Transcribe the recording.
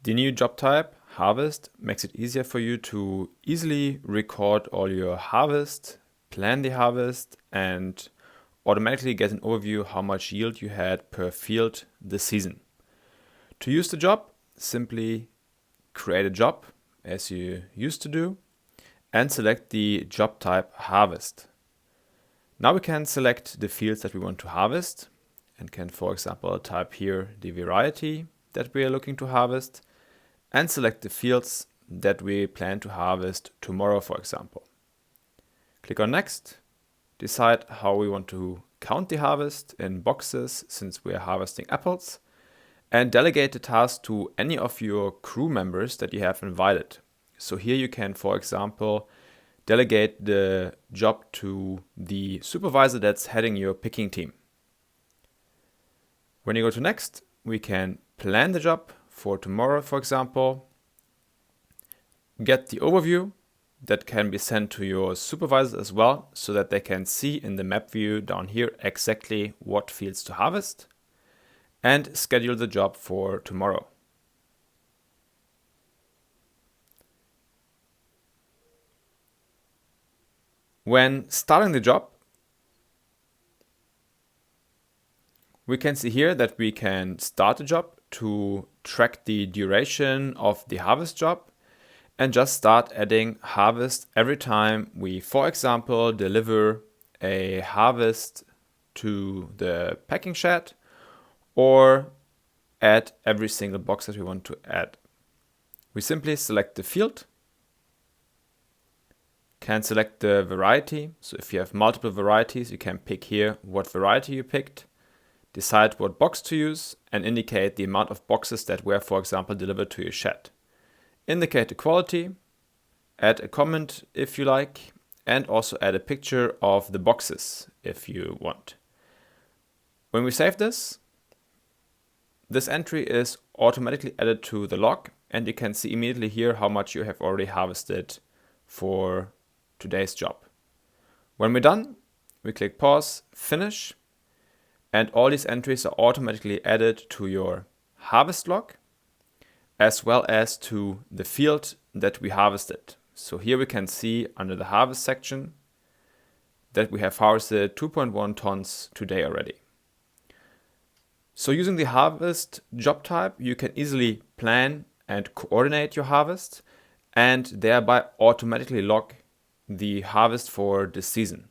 The new job type, harvest, makes it easier for you to easily record all your harvest, plan the harvest, and automatically get an overview how much yield you had per field this season. To use the job, simply create a job as you used to do and select the job type harvest. Now we can select the fields that we want to harvest and can, for example, type here the variety that we are looking to harvest and select the fields that we plan to harvest tomorrow, for example. Click on Next, decide how we want to count the harvest in boxes since we are harvesting apples, and delegate the task to any of your crew members that you have invited. So here you can, for example, delegate the job to the supervisor that's heading your picking team. When you go to Next, we can plan the job for tomorrow, for example, get the overview that can be sent to your supervisors as well, so that they can see in the map view down here exactly what fields to harvest, and schedule the job for tomorrow. When starting the job, we can see here that we can start the job to track the duration of the harvest job and just start adding harvest every time we, for example, deliver a harvest to the packing shed or add every single box that we want to add. We simply select the field, can select the variety. So if you have multiple varieties, you can pick here what variety you picked, decide what box to use, and indicate the amount of boxes that were, for example, delivered to your shed. Indicate the quality, add a comment if you like, and also add a picture of the boxes if you want. When we save this entry is automatically added to the log, and you can see immediately here how much you have already harvested for today's job. When we're done, we click pause, finish, and all these entries are automatically added to your harvest log, as well as to the field that we harvested. So here we can see under the harvest section that we have harvested 2.1 tons today already. So using the harvest job type, you can easily plan and coordinate your harvest and thereby automatically log the harvest for this season.